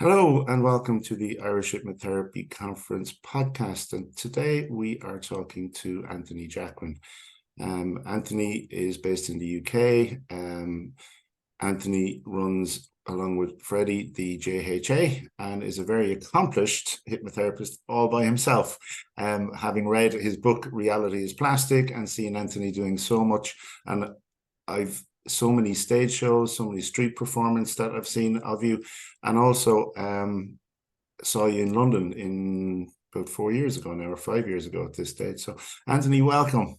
Hello and welcome to the Irish Hypnotherapy Conference podcast. And today we are talking to Anthony Jacquin. Anthony is based in the UK. Anthony runs, along with Freddie, the JHA, and is a very accomplished hypnotherapist all by himself. Having read his book, Reality is Plastic, and seen Anthony doing so much, and I've so many stage shows, so many street performance that I've seen of you, and also saw you in London in about 4 years ago now, or 5 years ago at this stage. So Anthony, welcome.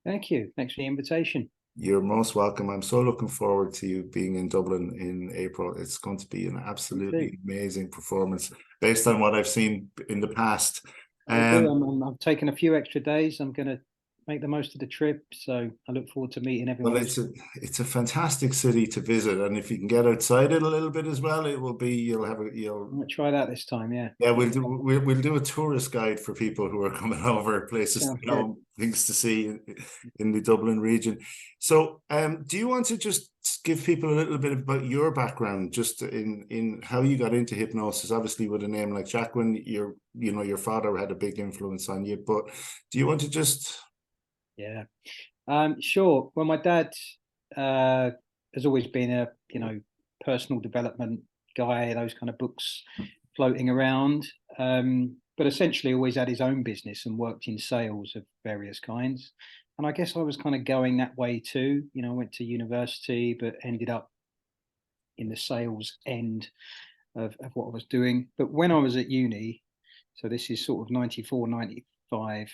Thank you. Thanks for the invitation. You're most welcome. I'm so looking forward to you being in Dublin in April. It's going to be an absolutely amazing performance based on what I've seen in the past. I've taken a few extra days. I'm going to make the most of the trip, so I look forward to meeting everyone. Well, it's a fantastic city to visit, and if you can get outside it a little bit as well, it will be you'll I'll try that this time. Yeah, we'll do a tourist guide for people who are coming over, places to know, things to see in the Dublin region. So do you want to just give people a little bit about your background, just in how you got into hypnosis? Obviously with a name like Jacquin, your father had a big influence on you, but do you want to just... Yeah, sure. Well, my dad has always been a personal development guy, those kind of books floating around, but essentially always had his own business and worked in sales of various kinds. And I guess I was kind of going that way too. I went to university, but ended up in the sales end of what I was doing. But when I was at uni, so this is sort of 94, 95,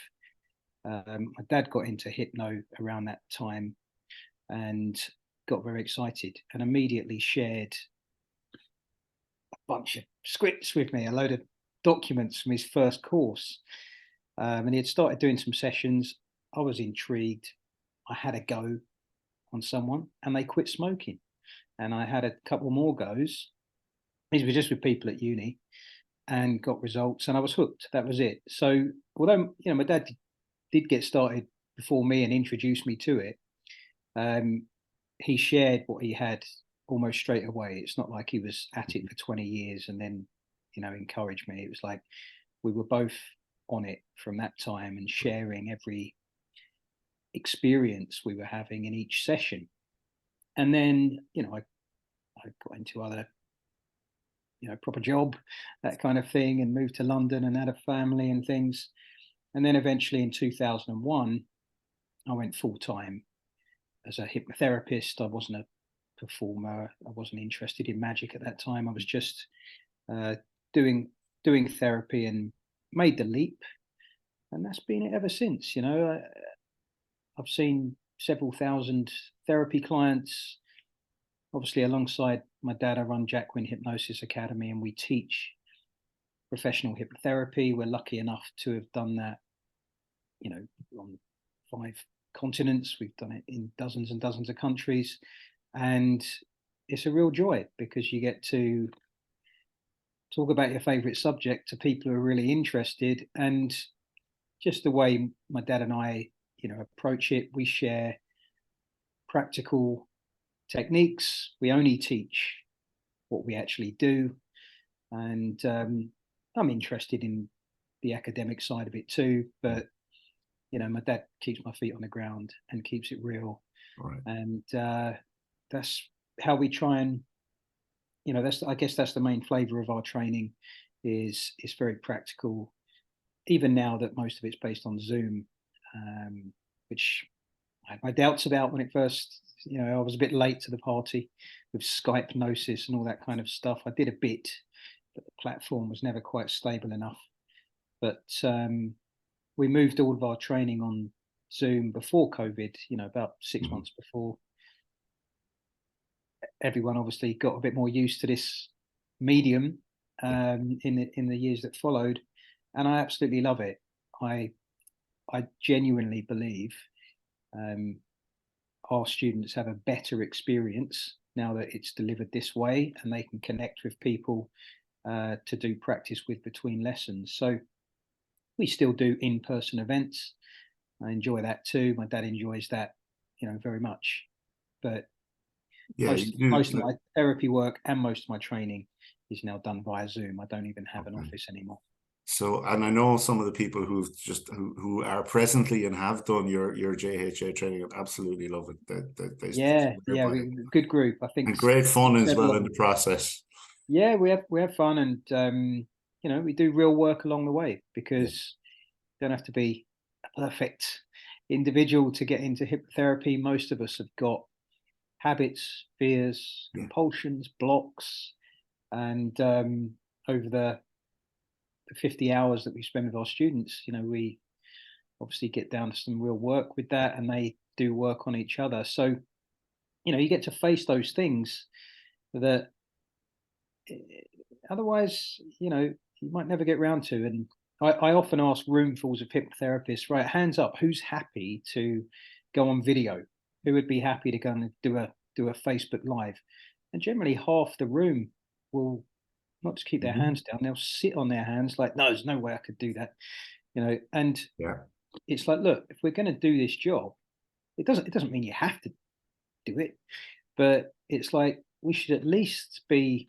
my dad got into hypno around that time and got very excited and immediately shared a bunch of scripts with me, a load of documents from his first course. And he had started doing some sessions. I was intrigued. I had a go on someone and they quit smoking. And I had a couple more goes. These were just with people at uni, and got results, and I was hooked. That was it. So although, my dad did get started before me and introduced me to it, he shared what he had almost straight away. It's not like he was at it for 20 years and then, encouraged me. It was like we were both on it from that time and sharing every experience we were having in each session. And then, I got into other, proper job, that kind of thing, and moved to London and had a family and things. And then eventually in 2001, I went full-time as a hypnotherapist. I wasn't a performer. I wasn't interested in magic at that time. I was just doing therapy, and made the leap. And that's been it ever since. I've seen several thousand therapy clients. Obviously, alongside my dad, I run Jacquin Hypnosis Academy, and we teach professional hypnotherapy. We're lucky enough to have done that, on 5 continents. We've done it in dozens and dozens of countries, and it's a real joy because you get to talk about your favorite subject to people who are really interested. And just the way my dad and I, approach it, we share practical techniques. We only teach what we actually do. And I'm interested in the academic side of it too, but my dad keeps my feet on the ground and keeps it real. Right. And that's how we try and, I guess that's the main flavor of our training. Is very practical, even now that most of it's based on Zoom, which I had my doubts about when it first, I was a bit late to the party with Skype Hypnosis and all that kind of stuff. I did a bit, but the platform was never quite stable enough. But we moved all of our training on Zoom before COVID, about 6 months before. Everyone obviously got a bit more used to this medium in the years that followed, and I absolutely love it. I genuinely believe our students have a better experience now that it's delivered this way, and they can connect with people to do practice with between lessons. So we still do in-person events. I enjoy that too. My dad enjoys that, very much. But most of my therapy work and most of my training is now done via Zoom. I don't even have an office anymore. So, and I know some of the people who are presently and have done your JHA training and absolutely love it. Good group. I think, and great fun as well in the process. Yeah, we have fun, and we do real work along the way, because you don't have to be a perfect individual to get into hypnotherapy. Most of us have got habits, fears, compulsions, blocks, and over the 50 hours that we spend with our students, we obviously get down to some real work with that, and they do work on each other. So, you get to face those things that otherwise, you might never get round to. And I often ask roomfuls of hypnotherapists, right, hands up, who's happy to go on video? Who would be happy to go and do a Facebook Live? And generally half the room will not just keep their hands down, they'll sit on their hands like, no, there's no way I could do that. And it's like, look, if we're going to do this job, it doesn't mean you have to do it, but it's like we should at least be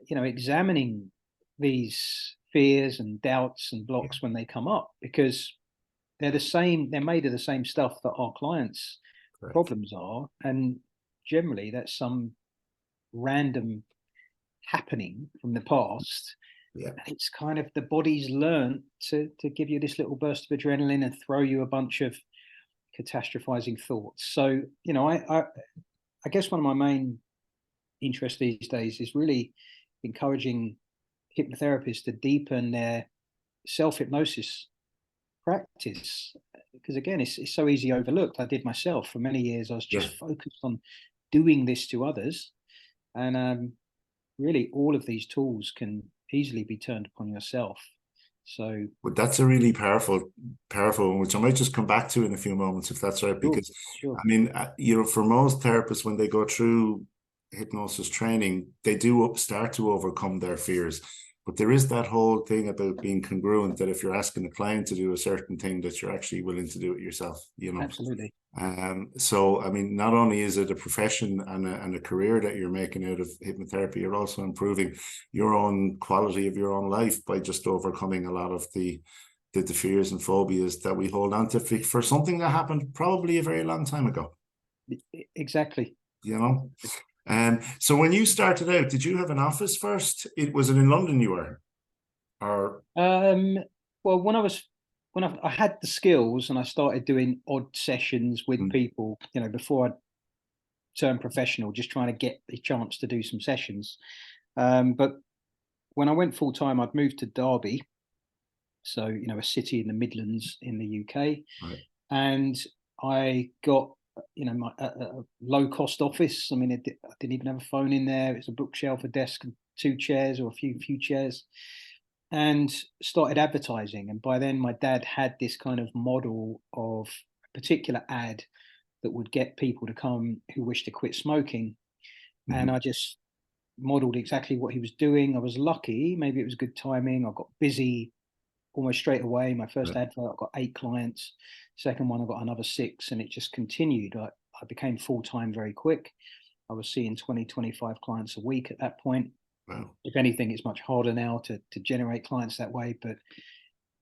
examining these fears and doubts and blocks when they come up, because they're made of the same stuff that our clients' problems are. And generally that's some random happening from the past. And it's kind of the body's learned to give you this little burst of adrenaline and throw you a bunch of catastrophizing thoughts. So, I guess one of my main interests these days is really encouraging hypnotherapists to deepen their self-hypnosis practice, because again, it's so easy overlooked. I did myself for many years. I was just focused on doing this to others, and really all of these tools can easily be turned upon yourself. So, but that's a really powerful one, which I might just come back to in a few moments, if that's right. Because I mean, for most therapists, when they go through hypnosis training, they do start to overcome their fears. But there is that whole thing about being congruent, that if you're asking a client to do a certain thing, that you're actually willing to do it yourself, Absolutely. So, I mean, not only is it a profession and a career that you're making out of hypnotherapy, you're also improving your own quality of your own life by just overcoming a lot of the fears and phobias that we hold on to for something that happened probably a very long time ago. Exactly. So when you started out, did you have an office first? Was it in London you were? Or well, when I had the skills and I started doing odd sessions with people, before I turned professional, just trying to get the chance to do some sessions. But when I went full time, I'd moved to Derby, so a city in the Midlands in the UK, and I got my low cost office. I mean, I didn't even have a phone in there. It's a bookshelf, a desk, and 2 chairs, or a few chairs, and started advertising. And by then my dad had this kind of model of a particular ad that would get people to come who wished to quit smoking. And I just modeled exactly what he was doing. I was lucky, maybe it was good timing. I got busy almost straight away. My first advert, I got 8 clients. Second one, I got another 6, and it just continued. I became full-time very quick. I was seeing 20-25 clients a week at that point. Wow. If anything, it's much harder now to generate clients that way, but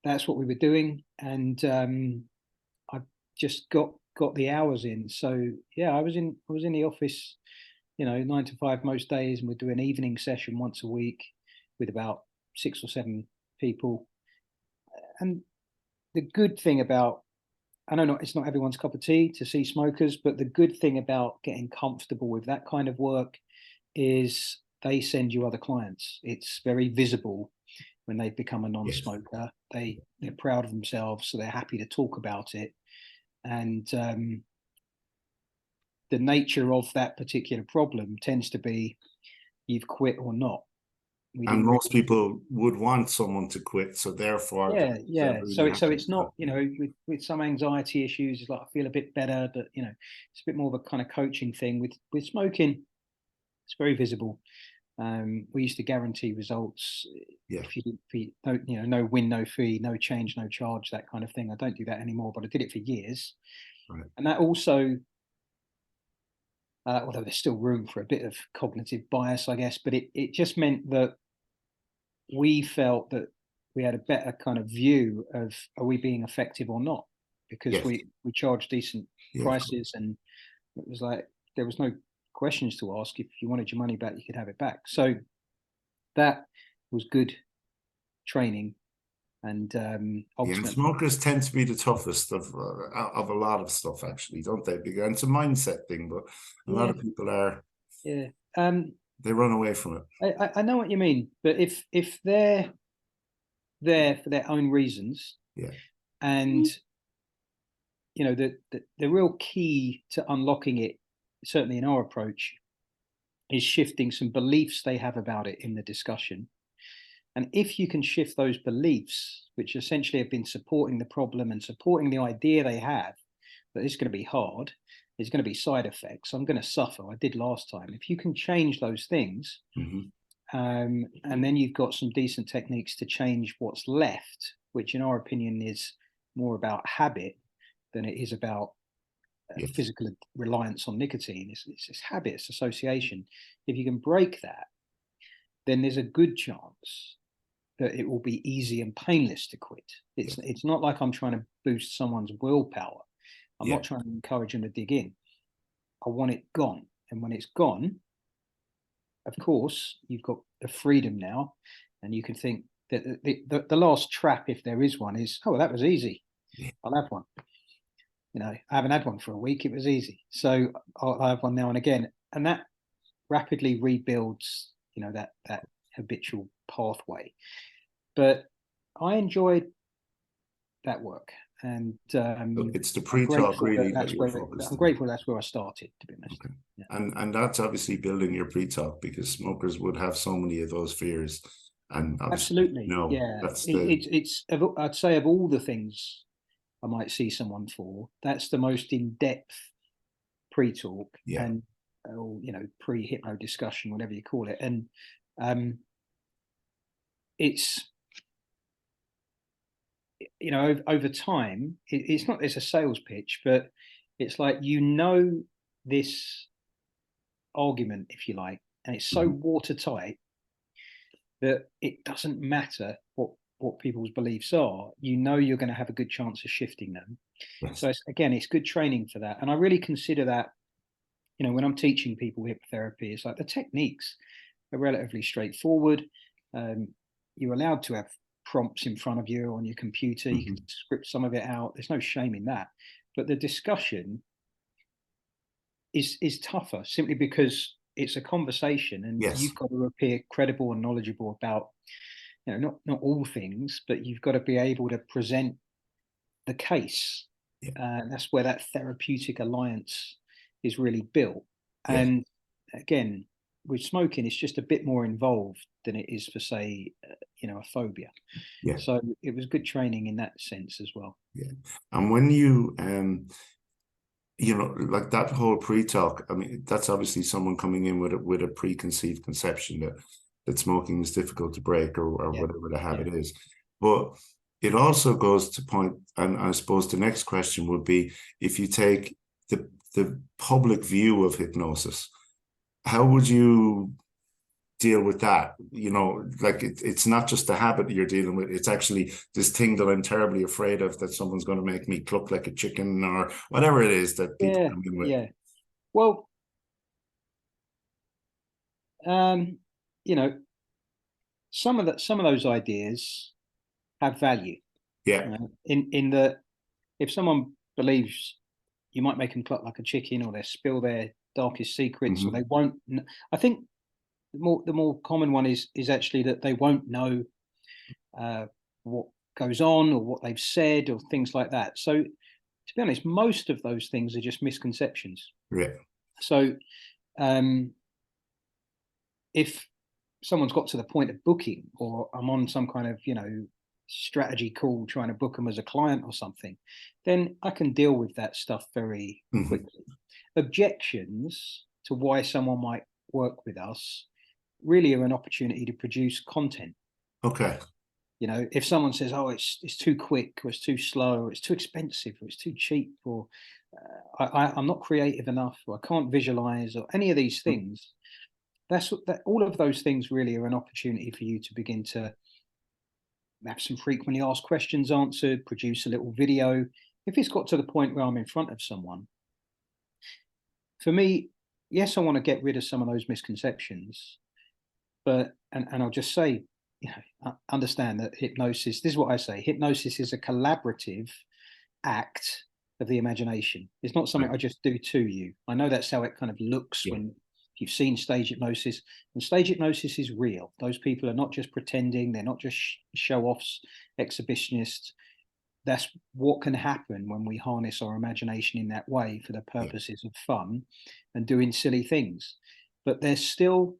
that's what we were doing. And I just got the hours in. So yeah, I was in the office, 9 to 5 most days, and we'd do an evening session once a week with about 6 or 7 people. And the good thing about, I know it's not everyone's cup of tea to see smokers, but the good thing about getting comfortable with that kind of work is they send you other clients. It's very visible when they become a non-smoker. They're proud of themselves, so they're happy to talk about it. And the nature of that particular problem tends to be you've quit or not. And most people would want someone to quit, so therefore, really so it's not, with some anxiety issues, it's like I feel a bit better, but it's a bit more of a kind of coaching thing. With smoking, it's very visible. We used to guarantee results. If you don't, no win, no fee, no change, no charge, that kind of thing. I don't do that anymore, but I did it for years. And that also although there's still room for a bit of cognitive bias, I guess. But it just meant that we felt that we had a better kind of view of, are we being effective or not? Because Yes. we charged decent Yeah, prices, and it was like there was no questions to ask. If you wanted your money back, you could have it back. So that was good training. And yeah, and ultimately, smokers tend to be the toughest of a lot of stuff, actually, don't they? Because it's a mindset thing, but a lot yeah, of people are, yeah. they run away from it. I know what you mean, but if they're there for their own reasons, Yeah, and you know, the real key to unlocking it, certainly in our approach, is shifting some beliefs they have about it in the discussion. And if you can shift those beliefs, which essentially have been supporting the problem and supporting the idea they have that it's going to be hard, there's going to be side effects, I'm going to suffer, I did last time. If you can change those things, and then you've got some decent techniques to change what's left, which in our opinion is more about habit than it is about yes, physical reliance on nicotine. It's habit, it's association. If you can break that, then there's a good chance that it will be easy and painless to quit. It's not like I'm trying to boost someone's willpower. I'm yeah, not trying to encourage them to dig in. I want it gone. And when it's gone, of course, you've got the freedom now, and you can think that the last trap, if there is one, is, oh, well, that was easy. yeah. I'll have one. You know, I haven't had one for a week. It was easy. So I'll have one now and again. And that rapidly rebuilds, you know, that habitual pathway. But I enjoyed that work, and Look, it's the I'm pre-talk grateful that really that you're focused on. that's where I started, to be honest. Okay. Yeah. And that's obviously building your pre-talk, because smokers would have so many of those fears. And obviously, Absolutely, no, yeah. that's the, It's I'd say of all the things I might see someone for, that's the most in-depth pre-talk, yeah, and you know, pre-hypno discussion, whatever you call it. And it's, you know, over time, it's not, it's a sales pitch, but it's like, you know, this argument, if you like, and it's so watertight that it doesn't matter what people's beliefs are. You know, you're going to have a good chance of shifting them. yes, So it's good training for that. And I really consider that, you know, when I'm teaching people hypnotherapy, it's like the techniques are relatively straightforward. You're allowed to have prompts in front of you on your computer. You can script some of it out. There's no shame in that. But the discussion is tougher, simply because it's a conversation, and yes, you've got to appear credible and knowledgeable about, you know, not all things, but you've got to be able to present the case. yeah, That's where that therapeutic alliance is really built. yes, And again, with smoking, it's just a bit more involved than it is for, say, you know, a phobia. yeah, So it was good training in that sense as well. yeah. And when you know, like that whole pre-talk, I mean, that's obviously someone coming in with a preconceived conception that smoking is difficult to break, or Yeah, whatever the habit yeah. is. But it also goes to point, and I suppose the next question would be, if you take the public view of hypnosis, how would you deal with that? You know, like it's not just the habit you're dealing with, it's actually this thing that I'm terribly afraid of, that someone's going to make me cluck like a chicken, or whatever it is that people Yeah, come in with. yeah. Well, you know, some of those ideas have value. Yeah. In that, if someone believes you might make them cluck like a chicken, or they spill their darkest secrets, or they won't. I think the more common one is actually that they won't know what goes on, or what they've said, or things like that. So, to be honest, most of those things are just misconceptions. Yeah. So, um, if someone's got to the point of booking, or I'm on some kind of, you know, strategy call trying to book them as a client or something, then I can deal with that stuff very quickly. Objections to why someone might work with us really are an opportunity to produce content. Okay. You know, if someone says, "Oh, it's too quick, or it's too slow, or it's too expensive, or it's too cheap, or I'm not creative enough, or I can't visualize," or any of these things, that all of those things really are an opportunity for you to begin to have some frequently asked questions answered, produce a little video. If it's got to the point where I'm in front of someone, for me, yes, I want to get rid of some of those misconceptions, but and I'll just say, understand that hypnosis, this is what I say, hypnosis is a collaborative act of the imagination. It's not something Right. I just do to you. I know that's how it kind of looks Yeah. when you've seen stage hypnosis, and stage hypnosis is real. Those people are not just pretending, they're not just show offs, exhibitionists. That's what can happen when we harness our imagination in that way for the Yeah. purposes of fun and doing silly things. But they're still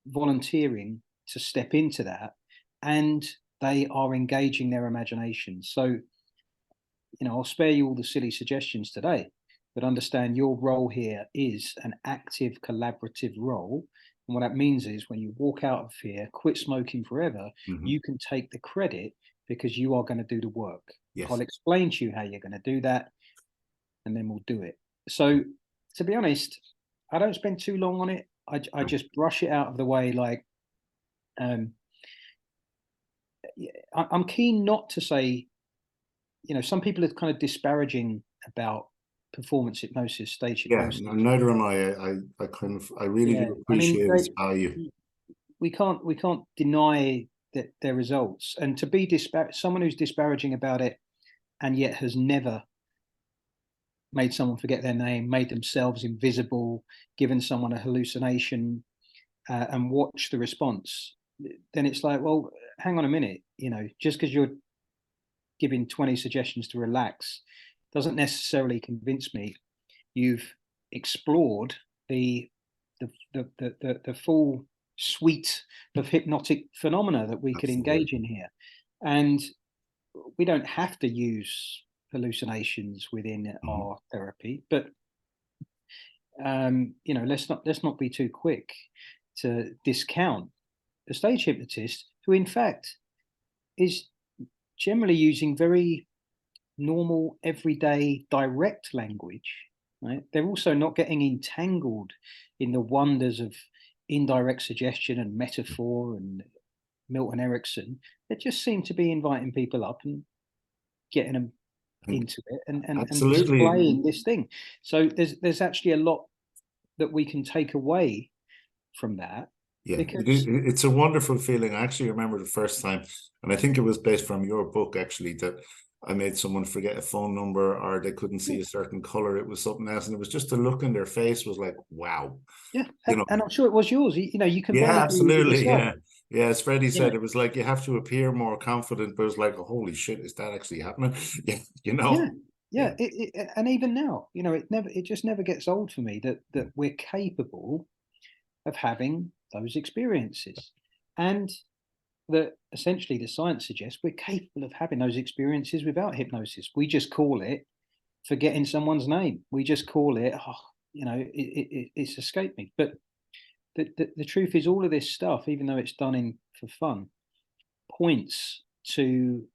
volunteering to step into that, and they are engaging their imagination. So, I'll spare you all the silly suggestions today, but understand your role here is an active collaborative role. And what that means is when you walk out of here, quit smoking forever, Hmm. you can take the credit because you are going to do the work. I'll Yes. explain to you how you're going to do that, and then we'll do it. So, to be honest, I don't spend too long on it. I No. just brush it out of the way. Like, um, I'm keen not to say, some people are kind of disparaging about performance hypnosis, stage Yeah, hypnosis. neither am I. I really Yeah, do I mean, appreciate its value. we can't deny that their results, and to be someone who's disparaging about it and yet has never made someone forget their name, made themselves invisible, given someone a hallucination, and watch the response, then it's like, well, hang on a minute, just because you're giving 20 suggestions to relax doesn't necessarily convince me you've explored the full suite of hypnotic phenomena that we could engage Absolutely. in here. And we don't have to use hallucinations within Mhm. our therapy, but let's not be too quick to discount the stage hypnotist, who in fact is generally using very normal, everyday, direct language, right? They're also not getting entangled in the wonders of indirect suggestion and metaphor and Milton Erickson. They just seem to be inviting people up and getting them And into it, and absolutely. displaying this thing. So there's actually a lot that we can take away from that, Yeah, because it's a wonderful feeling. I actually remember the first time, and I think it was based from your book actually, that I made someone forget a phone number or they couldn't yeah, see a certain color. It was something else, and it was just the look in their face was like, wow, yeah, you know. and I'm sure it was yours. You can Yeah, validate it absolutely. yourself. Yeah. Yeah, as Freddie You know, said, it was like you have to appear more confident, but it was like, oh, holy shit, is that actually happening? Yeah, yeah, Yeah. yeah. And even now, it just never gets old for me that we're capable of having those experiences, and that essentially the science suggests we're capable of having those experiences without hypnosis. We just call it forgetting someone's name. We just call it, it's escaped me. But the truth is, all of this stuff, even though it's done in for fun, points to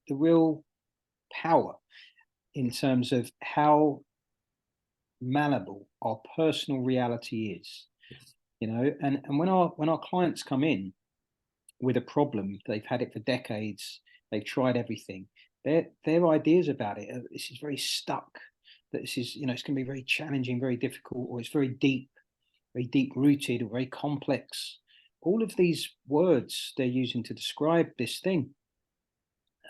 the real power in terms of how malleable our personal reality is. And when our clients come in with a problem, they've had it for decades, they've tried everything, their ideas about it, this is very stuck, that this is, it's going to be very challenging, very difficult, or it's very deep rooted, or very complex. All of these words they're using to describe this thing,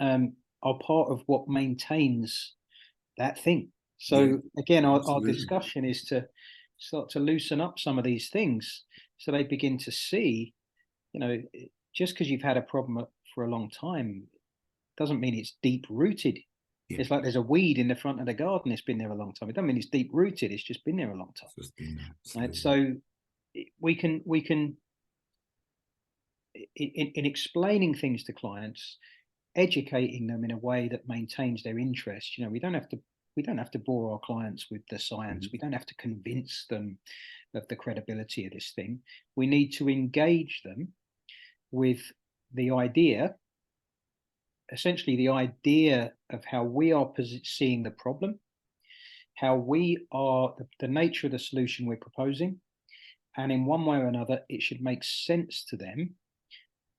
are part of what maintains that thing. Yeah, So again, our absolutely. discussion is to start to loosen up some of these things, so they begin to see, just because you've had a problem for a long time doesn't mean it's deep rooted. Yeah, It's like there's a weed in the front of the garden. It's been there a long time. It doesn't mean it's deep rooted. It's just been there a long time, it's just been there. right? Absolutely. So we can in explaining things to clients, educating them in a way that maintains their interest. We don't have to bore our clients with the science. Mhm. We don't have to convince them of the credibility of this thing. We need to engage them with the idea essentially the idea of how we are seeing the problem, how we are, the nature of the solution we're proposing, and in one way or another, it should make sense to them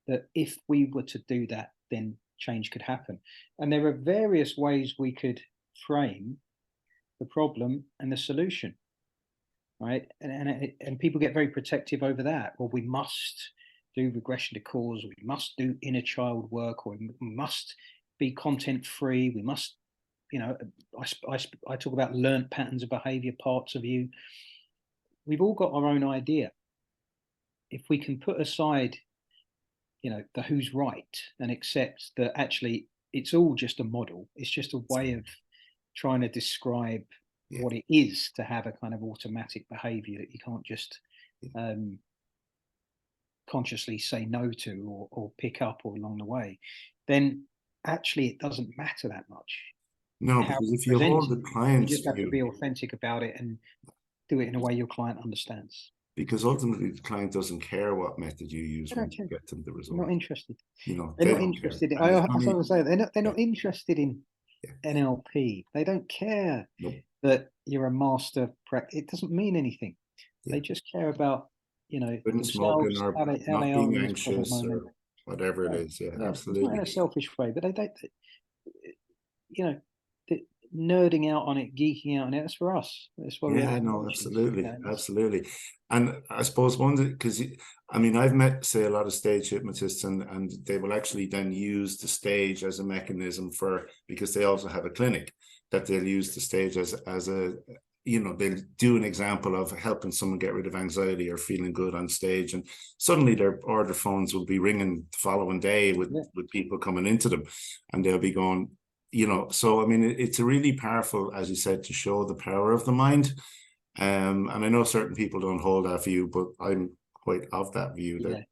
that if we were to do that, then change could happen. And there are various ways we could frame the problem and the solution, right? And people get very protective over that. Well, we must do regression to cause, we must do inner child work, or we must be content free, we must, I talk about learned patterns of behavior, parts of you. We've all got our own idea. If we can put aside the who's right and accept that actually it's all just a model, it's just a way of trying to describe what it is to have a kind of automatic behavior that you can't just consciously say no to or pick up or along the way, then actually it doesn't matter that much. No, because if you hold the clients, you just have to be authentic about it and do it in a way your client understands. Because ultimately the client doesn't care what method you use when you get them the result. They're not interested. They're not interested. They're not interested in NLP. They don't care that you're a master. It doesn't mean anything. They just care about smoking or not being anxious or whatever it is. Absolutely. It's not in a selfish way, but they nerding out on it, geeking out on it, that's for us. That's what absolutely. And I suppose because I've met, say, a lot of stage hypnotists, and they will actually then use the stage as a mechanism because they also have a clinic that they'll use the stage as a they'll do an example of helping someone get rid of anxiety or feeling good on stage, and suddenly their order phones will be ringing the following day with people coming into them, and they'll be going, so it's a really powerful, as you said, to show the power of the mind. And I know certain people don't hold that view, but I'm quite of that view that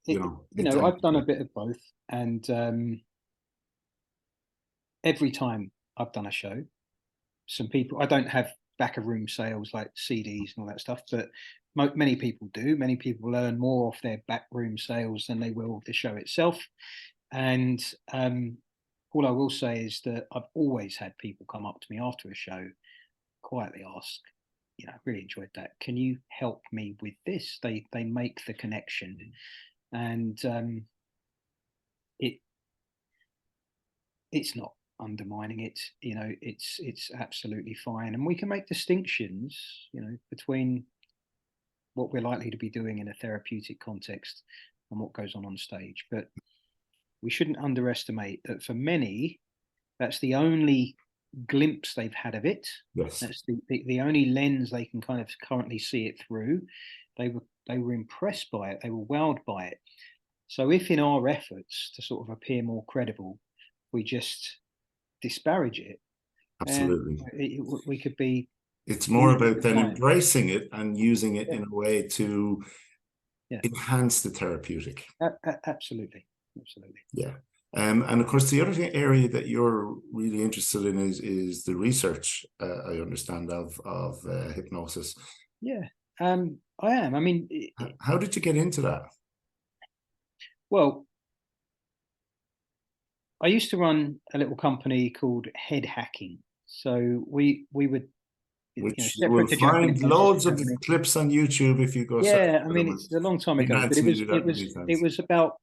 I've done a bit of both, and every time I've done a show, some people, I don't have back of room sales like CDs and all that stuff, but many people do. Many people earn more off their back room sales than they will the show itself. And all I will say is that I've always had people come up to me after a show, quietly ask, I really enjoyed that. Can you help me with this? They make the connection, and it's not undermining it. It's absolutely fine, and we can make distinctions, between what we're likely to be doing in a therapeutic context and what goes on stage. But we shouldn't underestimate that for many, that's the only glimpse they've had of it. Yes. That's the only lens they can kind of currently see it through. They were impressed by it. They were wowed by it. So if in our efforts to sort of appear more credible, we just disparage it, absolutely, we could be. It's more about then embracing it and using it in a way to enhance the therapeutic. Absolutely. Yeah. And of course, the other area that you're really interested in is the research, I understand, of hypnosis. Yeah, I am. How did you get into that? Well, I used to run a little company called Head Hacking. So we would, which you will find loads of clips on YouTube if you go. Yeah, it's a long time ago, but it was about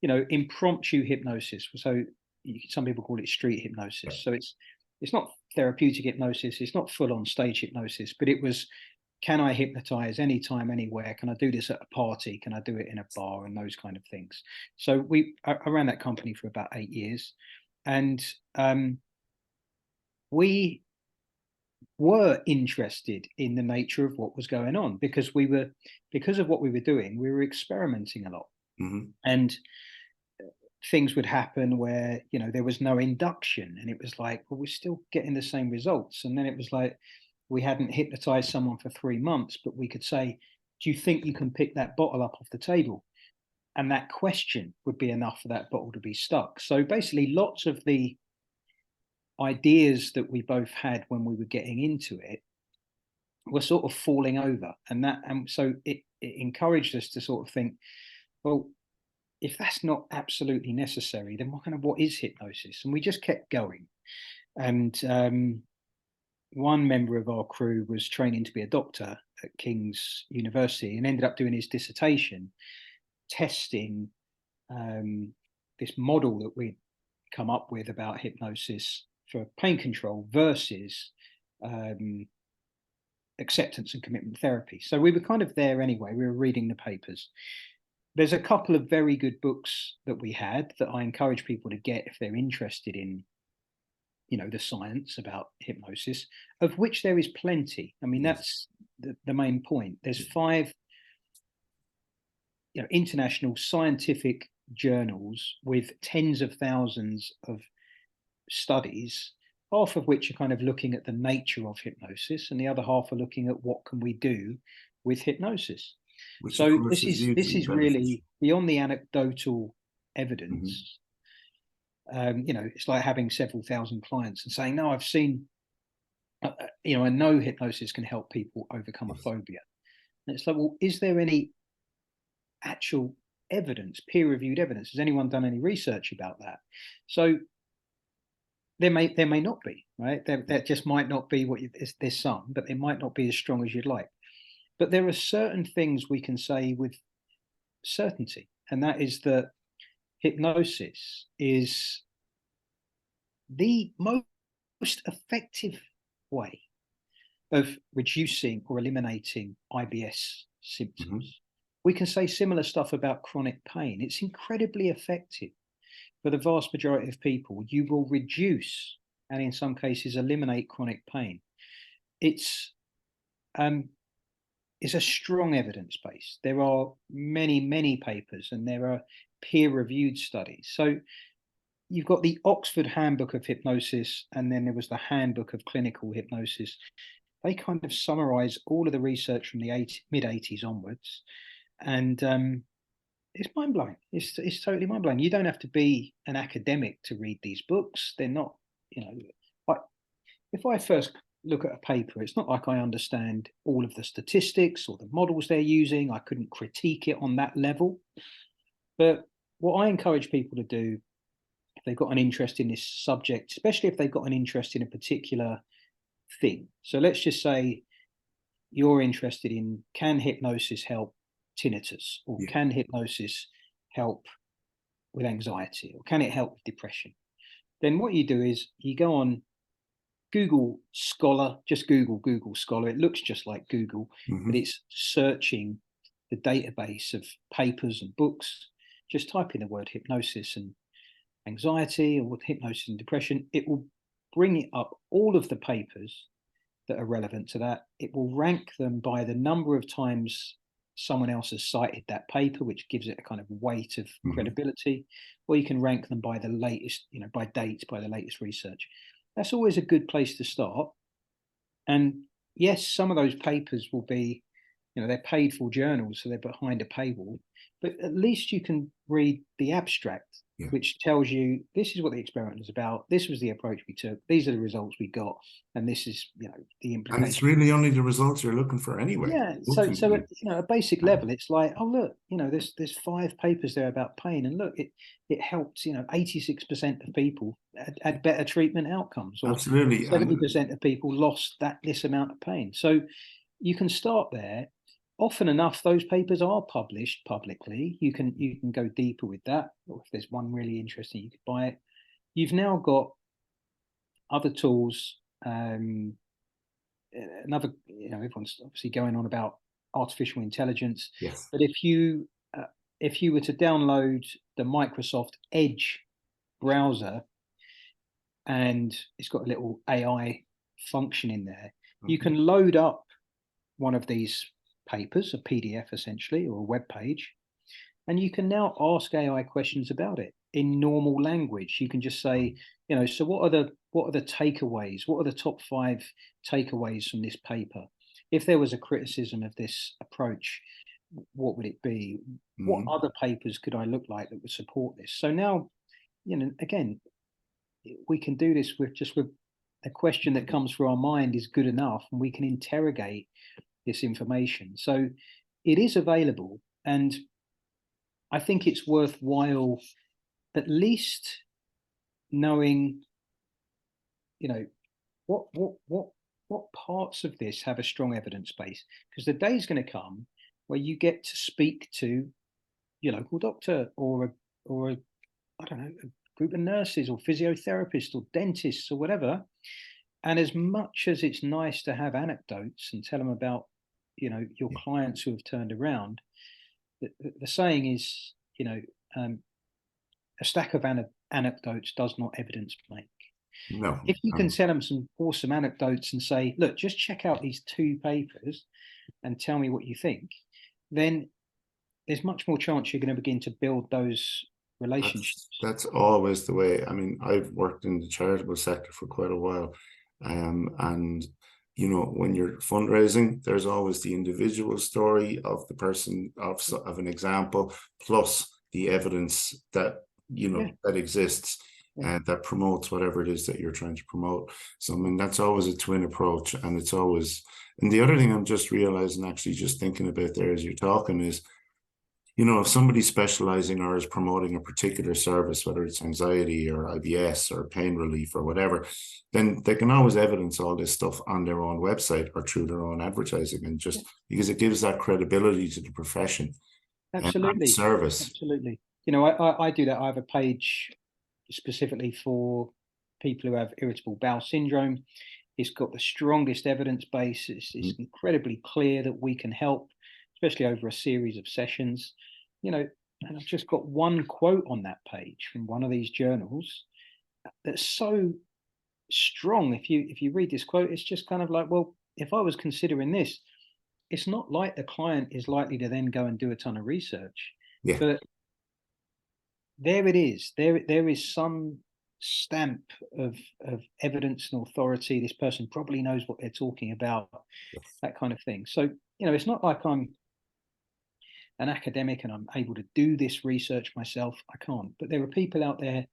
impromptu hypnosis. So some people call it street hypnosis. So it's not therapeutic hypnosis. It's not full on stage hypnosis, but it was, can I hypnotize anytime, anywhere? Can I do this at a party? Can I do it in a bar and those kind of things? So I ran that company for about 8 years, and we were interested in the nature of what was going on because of what we were doing, we were experimenting a lot. Mm-hmm. And things would happen where there was no induction, and it was like, well, we're still getting the same results. And then it was like, we hadn't hypnotized someone for 3 months, but we could say, do you think you can pick that bottle up off the table? And that question would be enough for that bottle to be stuck. So basically, lots of the ideas that we both had when we were getting into it were sort of falling over, and so it encouraged us to sort of think, well, if that's not absolutely necessary, then what is hypnosis? And we just kept going. And one member of our crew was training to be a doctor at King's University and ended up doing his dissertation testing this model that we'd come up with about hypnosis for pain control versus acceptance and commitment therapy. So we were kind of there anyway. We were reading the papers. There's a couple of very good books that we had that I encourage people to get if they're interested in, the science about hypnosis, of which there is plenty. I mean, that's the main point. There's 5 international scientific journals with tens of thousands of studies, half of which are kind of looking at the nature of hypnosis, and the other half are looking at what can we do with hypnosis. Which so this is really beyond the anecdotal evidence. It's like having several thousand clients and saying, no, I've seen, I know hypnosis can help people overcome a phobia. And it's like, well, is there any actual evidence, peer-reviewed evidence? Has anyone done any research about that? So there may not be, right? There just might not be there's some, but they might not be as strong as you'd like. But there are certain things we can say with certainty, and that is that hypnosis is the most effective way of reducing or eliminating IBS symptoms. We can say similar stuff about chronic pain. It's incredibly effective. For the vast majority of people, you will reduce and in some cases eliminate chronic pain. It's a strong evidence base. There are many, many papers and there are peer-reviewed studies. So you've got the Oxford Handbook of Hypnosis, and then there was the Handbook of Clinical Hypnosis. They kind of summarize all of the research from the mid-80s onwards. And it's mind-blowing. It's totally mind-blowing. You don't have to be an academic to read these books. They're not, if I first look at a paper, it's not like I understand all of the statistics or the models they're using. I couldn't critique it on that level. But what I encourage people to do, if they've got an interest in this subject, especially if they've got an interest in a particular thing. So let's just say you're interested in, can hypnosis help tinnitus, or can hypnosis help with anxiety, or can it help with depression? Then what you do is you go on Google Scholar, just Google Scholar. It looks just like Google, but it's searching the database of papers and books. Just type in the word hypnosis and anxiety, or hypnosis and depression. It will bring up all of the papers that are relevant to that. It will rank them by the number of times someone else has cited that paper, which gives it a kind of weight of credibility, or you can rank them by the latest, by dates, by the latest research. That's always a good place to start. And yes, some of those papers will be, they're paid for journals, so they're behind a paywall, but at least you can read the abstract, which tells you this is what the experiment is about. This was the approach we took. These are the results we got. And this is, the implication. And it's really only the results you're looking for anyway. Yeah. So at a basic level, it's like, oh, look, there's 5 papers there about pain. And look, it helped, 86% of people had better treatment outcomes. Or absolutely. 70% of people lost this amount of pain. So you can start there. Often enough, those papers are published publicly. You can go deeper with that, or if there's one really interesting, you could buy it. You've now got other tools. Everyone's obviously going on about artificial intelligence. Yes. But if you were to download the Microsoft Edge browser, and it's got a little AI function in there, you can load up one of these papers, a PDF essentially, or a web page, and you can now ask AI questions about it in normal language. You can just say, so what are the takeaways? What are the top 5 takeaways from this paper? If there was a criticism of this approach, what would it be? What other papers could I look like that would support this? So now, again, we can do this with a question that comes through our mind is good enough, and we can interrogate this information. So it is available. And I think it's worthwhile at least knowing, you know, what parts of this have a strong evidence base, because the day is going to come where you get to speak to your local doctor or a I don't know, a group of nurses or physiotherapists or dentists or whatever. And as much as it's nice to have anecdotes and tell them about, your Yeah. clients who have turned around, the saying is, a stack of anecdotes does not evidence make. No. If you can tell them some awesome anecdotes and say, look, just check out these 2 papers and tell me what you think, then there's much more chance you're going to begin to build those relationships. That's always the way. I mean, I've worked in the charitable sector for quite a while. And, when you're fundraising, there's always the individual story of the person, of an example, plus the evidence that, that exists and that promotes whatever it is that you're trying to promote. So, I mean, that's always a twin approach. And it's always, and the other thing I'm just realizing, actually just thinking about there as you're talking is, if somebody's specializing or is promoting a particular service, whether it's anxiety or IBS or pain relief or whatever, then they can always evidence all this stuff on their own website or through their own advertising, and just because it gives that credibility to the profession. Absolutely. And service. Absolutely. I do that. I have a page specifically for people who have irritable bowel syndrome. It's got the strongest evidence base. It's incredibly clear that we can help, especially over a series of sessions, and I've just got one quote on that page from one of these journals that's so strong. If you read this quote, it's just kind of like, well, if I was considering this, it's not like the client is likely to then go and do a ton of research, but there it is. There is some stamp of evidence and authority. This person probably knows what they're talking about, that kind of thing. So, it's not like I'm an academic and I'm able to do this research myself. I can't. But there are people out there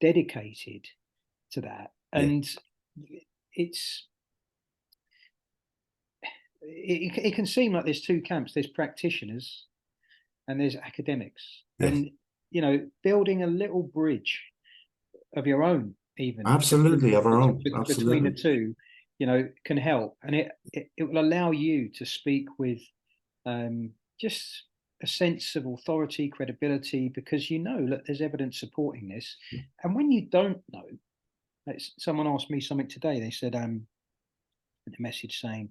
dedicated to that. And it can seem like there's 2 camps. There's practitioners and there's academics. And, building a little bridge of your own, even. Absolutely, of our own. Between the 2, can help. And it will allow you to speak with just a sense of authority, credibility, because look, there's evidence supporting this. And when you don't know, like someone asked me something today, they said, a message saying,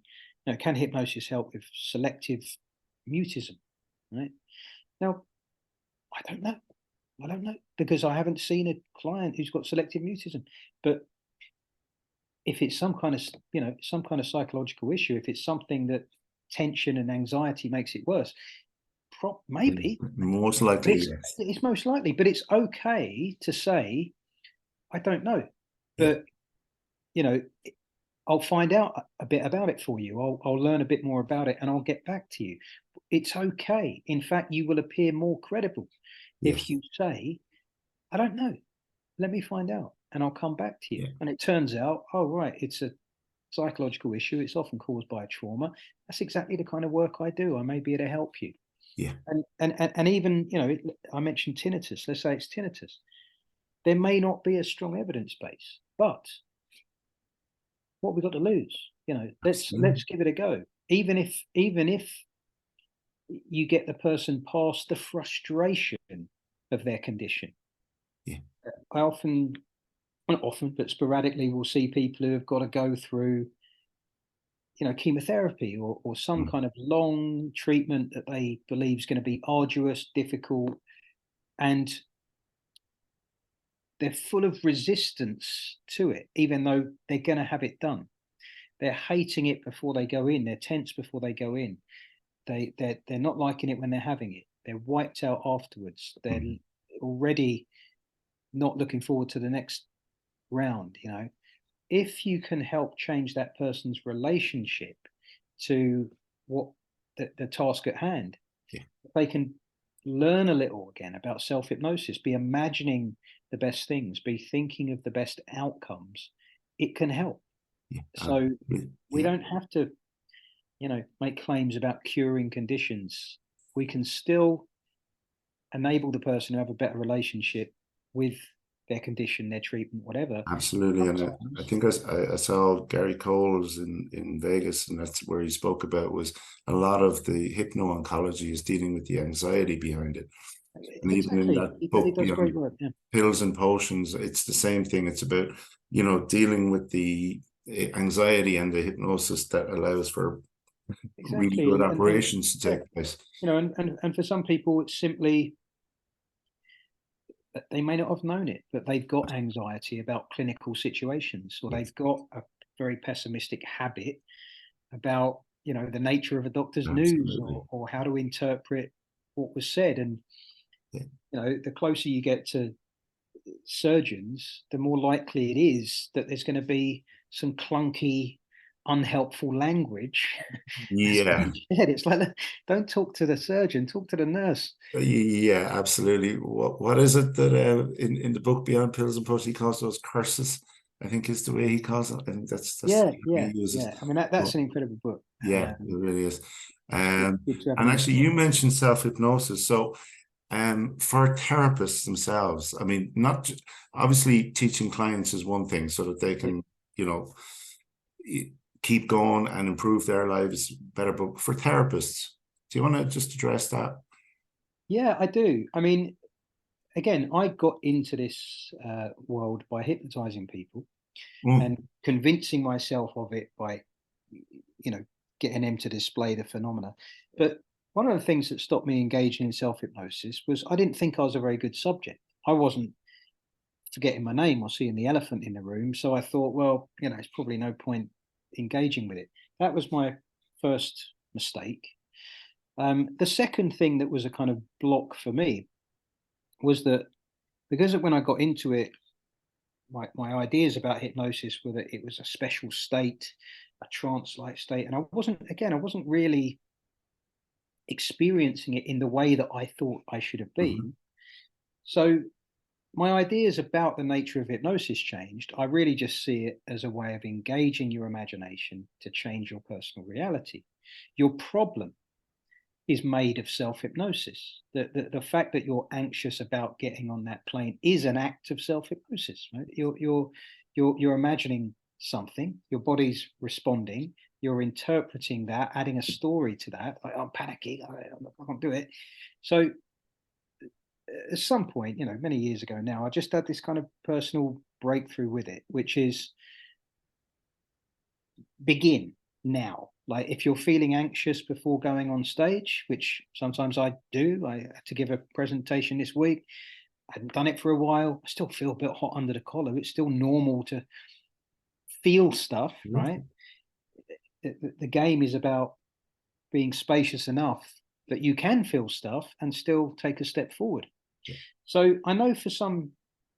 can hypnosis help with selective mutism? Right? Now, I don't know, because I haven't seen a client who's got selective mutism. But if it's some kind of psychological issue, if it's something that tension and anxiety makes it worse, maybe. Most likely, it's most likely. But it's okay to say, I don't know. But, I'll find out a bit about it for you. I'll learn a bit more about it and I'll get back to you. It's okay. In fact, you will appear more credible if you say, I don't know. Let me find out and I'll come back to you. And it turns out, oh, right, it's a psychological issue. It's often caused by a trauma. That's exactly the kind of work I do. I may be able to help you. And even, I mentioned tinnitus. Let's say it's tinnitus. There may not be a strong evidence base, but what we've got to lose, let's give it a go. Even if you get the person past the frustration of their condition. I not often, but sporadically will see people who have got to go through, chemotherapy or some kind of long treatment that they believe is going to be arduous, difficult, and they're full of resistance to it, even though they're going to have it done. They're hating it before they go in. They're tense before they go in. They're not liking it when they're having it. They're wiped out afterwards. They're already not looking forward to the next round. If you can help change that person's relationship to what the task at hand, they can learn a little again about self-hypnosis, be imagining the best things, be thinking of the best outcomes, it can help. So we don't have to, make claims about curing conditions. We can still enable the person to have a better relationship with their condition, their treatment, whatever. Absolutely. And I think I saw Gary Cole's in Vegas, and that's where he spoke about was a lot of the hypno-oncology is dealing with the anxiety behind it. And even in that He book, does great work. Yeah. Pills and Potions, it's the same thing. It's about, dealing with the anxiety and the hypnosis that allows for really good operations to take place. And for some people, it's simply that they may not have known it, but they've got anxiety about clinical situations, or they've got a very pessimistic habit about, the nature of a doctor's news, or how to interpret what was said. And, the closer you get to surgeons, the more likely it is that there's going to be some clunky, unhelpful language. Yeah. It's like, don't talk to the surgeon, talk to the nurse. Yeah, absolutely. What is it that in the book Beyond Pills and Potions he calls those curses? I think is the way he calls it. I think that's yeah. he uses. I mean, that's an incredible book. Yeah, it really is. And And actually, you mentioned self-hypnosis. So for therapists themselves, I mean, not obviously teaching clients is one thing so that they can, keep going and improve their lives better. But for therapists, do you want to just address that? Yeah, I do. I mean, again, I got into this world by hypnotizing people and convincing myself of it by, getting them to display the phenomena. But one of the things that stopped me engaging in self-hypnosis was I didn't think I was a very good subject. I wasn't forgetting my name or seeing the elephant in the room. So I thought, well, it's probably no point engaging with it. That was my first mistake. The second thing that was a kind of block for me was that because when I got into it, my ideas about hypnosis were that it was a special state, a trance-like state, and I wasn't really experiencing it in the way that I thought I should have been. So my ideas about the nature of hypnosis changed. I really just see it as a way of engaging your imagination to change your personal reality. Your problem is made of self-hypnosis. The fact that you're anxious about getting on that plane is an act of self-hypnosis. Right? You're imagining something, your body's responding, you're interpreting that, adding a story to that. Like, I'm panicking, I can't do it. So at some point, many years ago now, I just had this kind of personal breakthrough with it, which is begin now. Like if you're feeling anxious before going on stage, which sometimes I do, I had to give a presentation this week. I hadn't done it for a while. I still feel a bit hot under the collar. It's still normal to feel stuff, right? The game is about being spacious enough that you can feel stuff and still take a step forward. So I know for some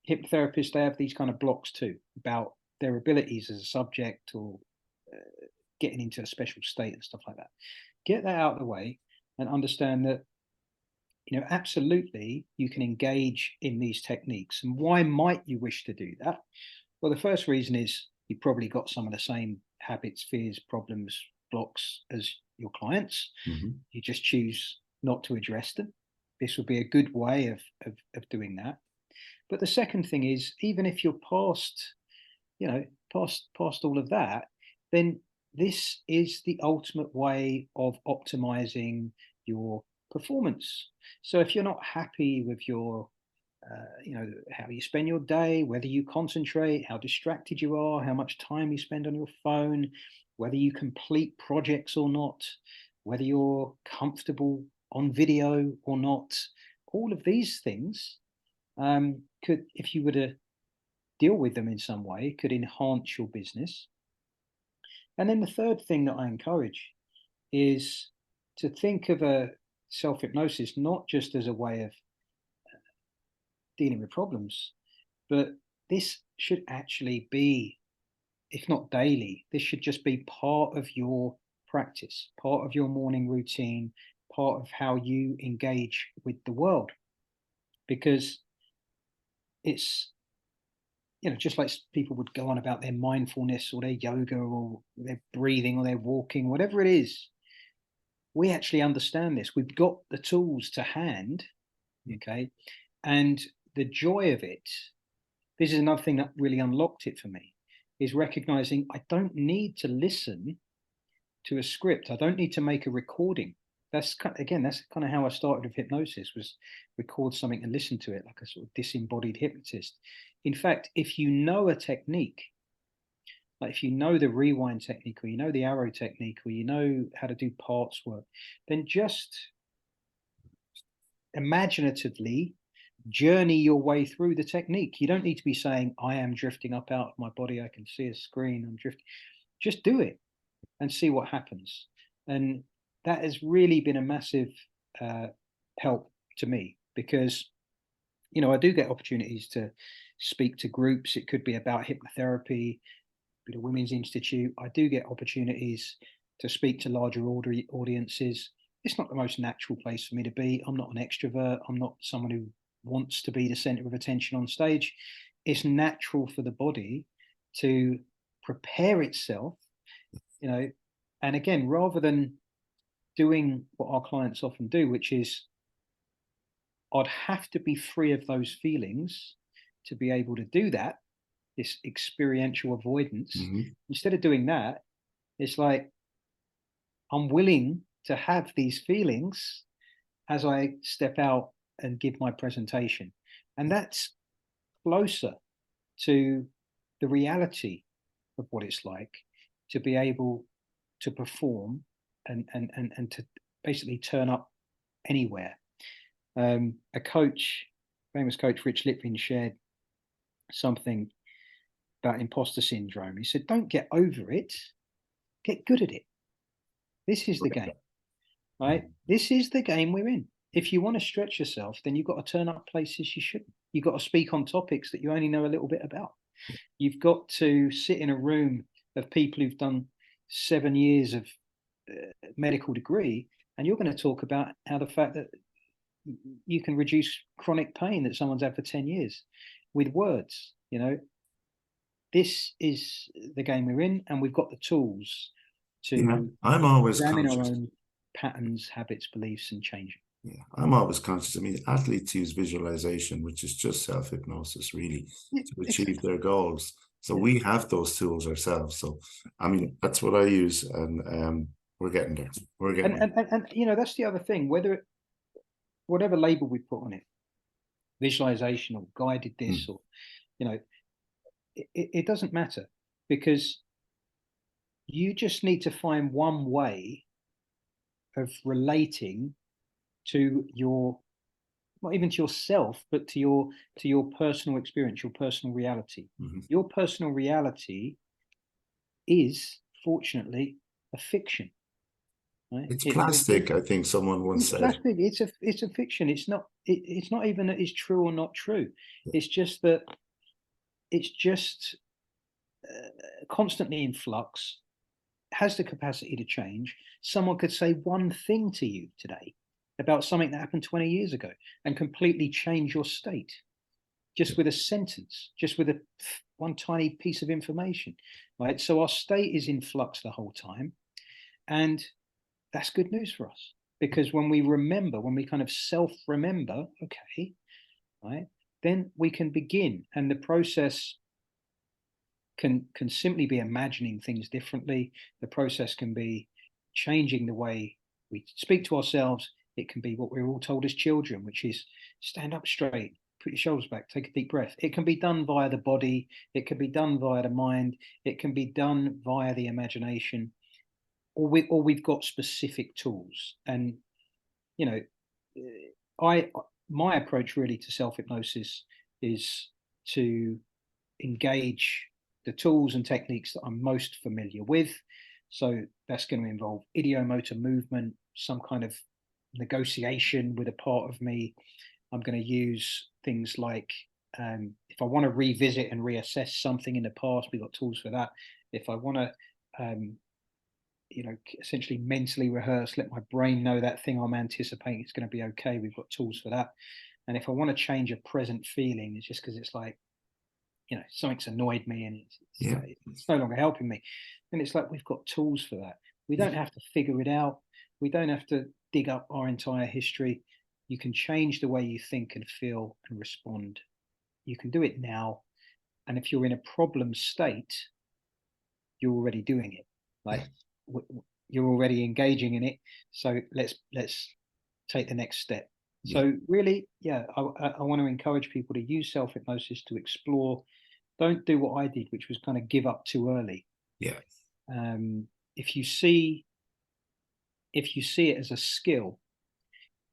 hypnotherapists, they have these kind of blocks too about their abilities as a subject or getting into a special state and stuff like that. Get that out of the way and understand that, absolutely you can engage in these techniques. And why might you wish to do that? Well, the first reason is you've probably got some of the same habits, fears, problems, blocks as your clients. You just choose not to address them. This would be a good way of doing that. But the second thing is, even if you're past all of that, then this is the ultimate way of optimizing your performance. So if you're not happy with your how you spend your day, whether you concentrate, how distracted you are, how much time you spend on your phone, whether you complete projects or not, whether you're comfortable on video or not, all of these things could, if you were to deal with them in some way, could enhance your business. And then the third thing that I encourage is to think of a self-hypnosis not just as a way of dealing with problems, but this should actually be, if not daily, this should just be part of your practice, part of your morning routine, part of how you engage with the world. Because it's, just like people would go on about their mindfulness or their yoga or their breathing or their walking, whatever it is, we actually understand this. We've got the tools to hand. Okay. And the joy of it, this is another thing that really unlocked it for me, is recognizing I don't need to listen to a script. I don't need to make a recording. That's kind of how I started with hypnosis, was record something and listen to it like a sort of disembodied hypnotist. In fact, if you know a technique, like if you know the rewind technique, or you know the arrow technique, or you know how to do parts work, then just imaginatively journey your way through the technique. You don't need to be saying, I am drifting up out of my body, I can see a screen, I'm drifting. Just do it and see what happens. And that has really been a massive help to me, because I do get opportunities to speak to groups. It could be about hypnotherapy, the Women's Institute. I do get opportunities to speak to larger audiences. It's not the most natural place for me to be. I'm not an extrovert. I'm not someone who wants to be the center of attention on stage. It's natural for the body to prepare itself, and again, rather than doing what our clients often do, which is I'd have to be free of those feelings to be able to do that, this experiential avoidance. Instead of doing that, it's like I'm willing to have these feelings as I step out and give my presentation. And that's closer to the reality of what it's like to be able to perform and to basically turn up anywhere. A coach, famous coach, Rich Litvin, shared something about imposter syndrome. He said, don't get over it, get good at it. This is the game, right? This is the game we're in. If you want to stretch yourself, then you've got to turn up places you shouldn't. You've got to speak on topics that you only know a little bit about. You've got to sit in a room of people who've done 7 years of medical degree, and you're going to talk about how the fact that you can reduce chronic pain that someone's had for 10 years with words. This is the game we're in, and we've got the tools to I'm always examine conscious. our own patterns, habits, beliefs, and change it. Yeah, I'm always conscious. I mean, athletes use visualization, which is just self-hypnosis, really, to achieve their goals. So we have those tools ourselves. So, I mean, that's what I use, and we're getting there. We're getting there. And that's the other thing. Whatever label we put on it, visualization or guided this, or it doesn't matter, because you just need to find one way of relating to your, not even to yourself, but to your personal experience, your personal reality. Your personal reality is, fortunately, a fiction. Right? It's plastic, I think someone once said. Plastic. It's a fiction. It's not even that it's true or not true. It's just that it's just constantly in flux, has the capacity to change. Someone could say one thing to you today about something that happened 20 years ago and completely change your state just with a sentence, just with one tiny piece of information, right? So our state is in flux the whole time, and that's good news for us, because when we remember, when we kind of self-remember, okay, right, then we can begin, and the process can simply be imagining things differently. The process can be changing the way we speak to ourselves. It can be what we were all told as children, which is stand up straight, put your shoulders back, take a deep breath. It can be done via the body. It can be done via the mind. It can be done via the imagination, or we've got specific tools. And my approach really to self-hypnosis is to engage the tools and techniques that I'm most familiar with. So that's going to involve ideomotor movement, some kind of negotiation with a part of me. I'm going to use things like, if I want to revisit and reassess something in the past, we've got tools for that. If I want to, essentially mentally rehearse, let my brain know that thing I'm anticipating is going to be okay, we've got tools for that. And if I want to change a present feeling, it's just because it's like, something's annoyed me and it's no longer helping me. And it's like, we've got tools for that. We don't have to figure it out. We don't have to dig up our entire history. You can change the way you think and feel and respond. You can do it now. And if you're in a problem state, you're already doing it. Like you're already engaging in it. So let's take the next step. So really, I want to encourage people to use self-hypnosis to explore. Don't do what I did, which was kind of give up too early. Yeah. If you see it as a skill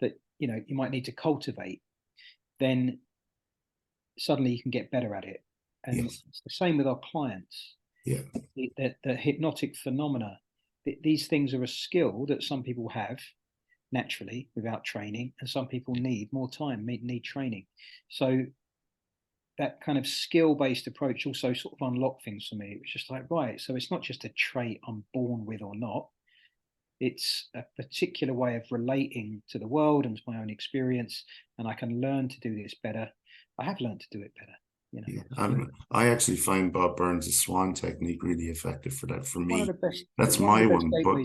that you might need to cultivate, then suddenly you can get better at it. And it's the same with our clients. Yeah. The hypnotic phenomena, these things are a skill that some people have naturally without training, and some people need more time, need training. So that kind of skill-based approach also sort of unlocked things for me. It was just like, right, so it's not just a trait I'm born with or not. It's a particular way of relating to the world and to my own experience, and I can learn to do this better. I have learned to do it better. I actually find Bob Burns' swan technique really effective for that. For me, that's my one. But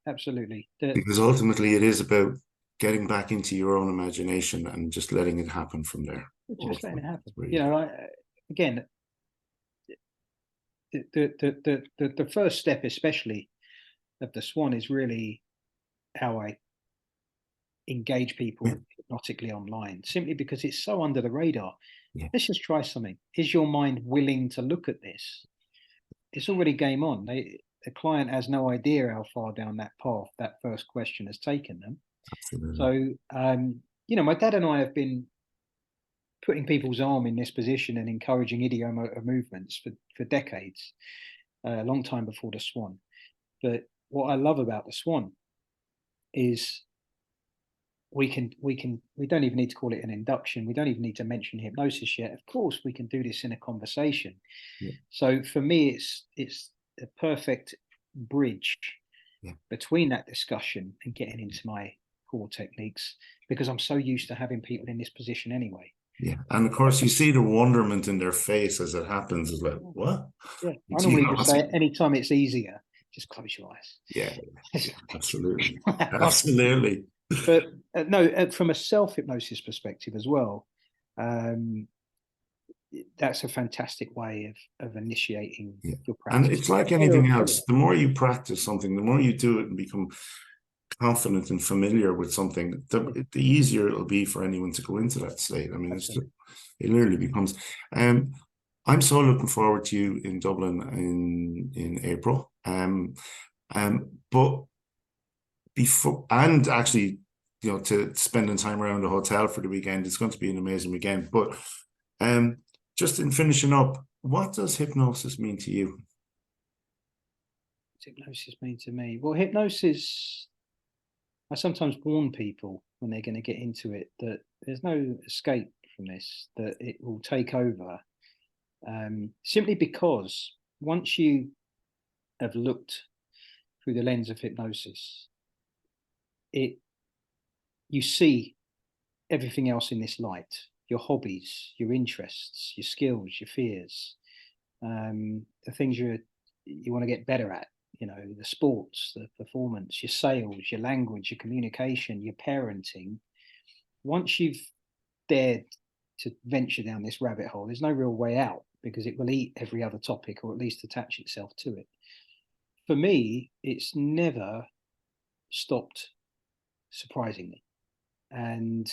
absolutely. Because ultimately, it is about getting back into your own imagination and just letting it happen from there. Just letting it happen. Again, the first step, especially of the swan, is really how I engage people hypnotically online, simply because it's so under the radar. Let's just try something. Is your mind willing to look at this? It's already game on. The client has no idea how far down that path that first question has taken them. Absolutely. So, my dad and I have been putting people's arm in this position and encouraging ideomotor movements for decades, a long time before the swan. But what I love about the swan is we don't even need to call it an induction. We don't even need to mention hypnosis yet. Of course, we can do this in a conversation. So for me, it's a perfect bridge between that discussion and getting into my core techniques, because I'm so used to having people in this position anyway. Yeah, and of course you see the wonderment in their face as it happens. It's like, what? I normally just say, anytime it's easier, just close your eyes. Yeah, absolutely. Absolutely. But no, from a self-hypnosis perspective as well, that's a fantastic way of initiating your practice. And it's like anything else. The more you practice something, the more you do it and become confident and familiar with something, the easier it'll be for anyone to go into that state. I mean, it literally becomes. I'm so looking forward to you in Dublin in April. But before, and actually, to spending time around the hotel for the weekend, it's going to be an amazing weekend. But just in finishing up, what does hypnosis mean to you? What's hypnosis mean to me? Well, hypnosis, I sometimes warn people when they're going to get into it that there's no escape from this, that it will take over. Simply because once you have looked through the lens of hypnosis, you see everything else in this light: your hobbies, your interests, your skills, your fears, the things you want to get better at, the sports, the performance, your sales, your language, your communication, your parenting. Once you've dared to venture down this rabbit hole, there's no real way out, because it will eat every other topic, or at least attach itself to it. For me, it's never stopped surprising me. And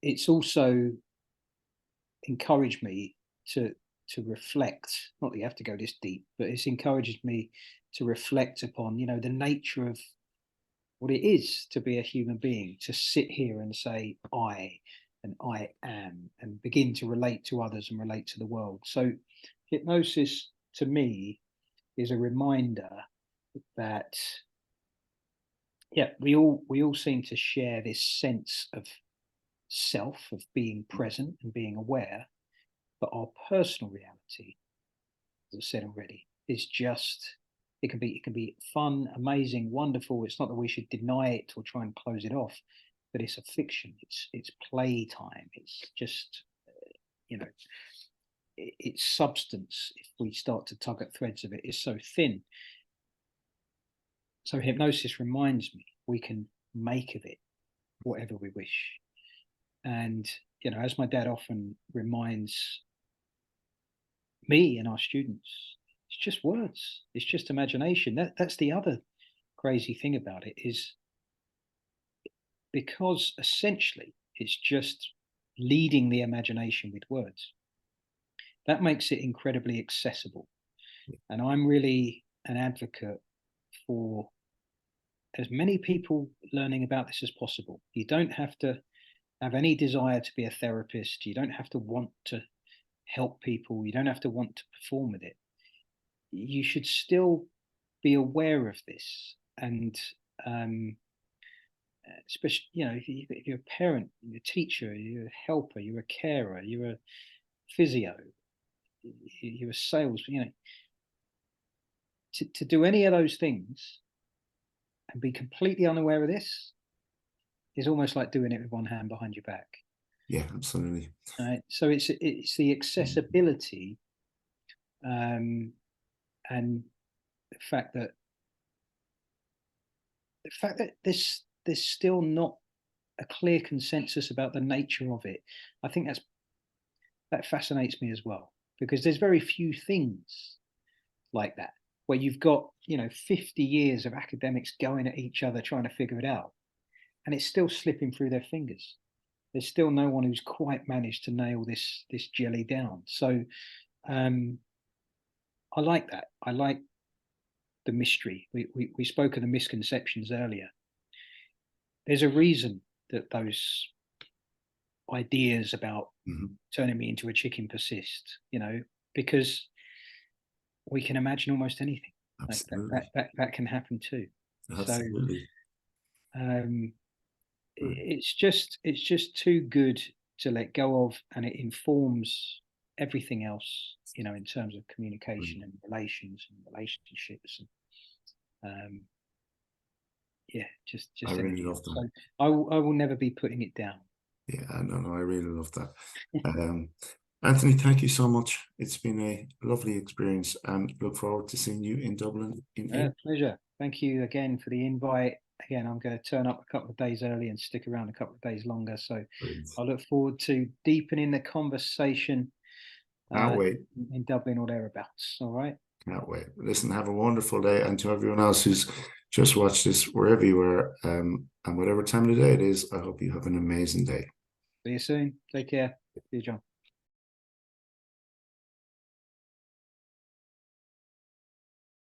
it's also encouraged me to reflect. Not that you have to go this deep, but it's encouraged me to reflect upon, the nature of what it is to be a human being, to sit here and say I and I am, and begin to relate to others and relate to the world. So hypnosis to me is a reminder that we all seem to share this sense of self, of being present and being aware, but our personal reality, as I said already, is just, it can be fun, amazing, wonderful. It's not that we should deny it or try and close it off, but it's a fiction. It's playtime. It's just its substance, if we start to tug at threads of it, is so thin. So hypnosis reminds me we can make of it whatever we wish. And, you know, as my dad often reminds me and our students, it's just words. It's just imagination. That's the other crazy thing about it, is because essentially it's just leading the imagination with words. That makes it incredibly accessible. And I'm really an advocate for as many people learning about this as possible. You don't have to have any desire to be a therapist. You don't have to want to help people. You don't have to want to perform with it. You should still be aware of this. And especially, you know, if you're a parent, you're a teacher, you're a helper, you're a carer, you're a physio, you're a sales, you know, to do any of those things and be completely unaware of this is almost like doing it with one hand behind your back. Yeah, absolutely. So it's the accessibility, and the fact that there's still not a clear consensus about the nature of it. I think that fascinates me as well, because there's very few things like that where you've got, you know, 50 years of academics going at each other trying to figure it out, and it's still slipping through their fingers. There's still no one who's quite managed to nail this jelly down. So I like that. I like the mystery. We spoke of the misconceptions earlier. There's a reason that those ideas about turning me into a chicken persist, you know, because we can imagine almost anything. Absolutely. That can happen too. Absolutely. So it's just too good to let go of, and it informs everything else, you know, in terms of communication and relations and relationships. And yeah, just I really love that. So I will never be putting it down. Yeah, no, I really love that. Anthony, thank you so much. It's been a lovely experience, and look forward to seeing you in Dublin in April. Pleasure. Thank you again for the invite. Again, I'm going to turn up a couple of days early and stick around a couple of days longer. So Brilliant. I look forward to deepening the conversation Can't wait. in Dublin or thereabouts. All right. Can't wait. Listen, have a wonderful day. And to everyone else who's just watched this, wherever you are, and whatever time of the day it is, I hope you have an amazing day. See you soon. Take care. See you, John.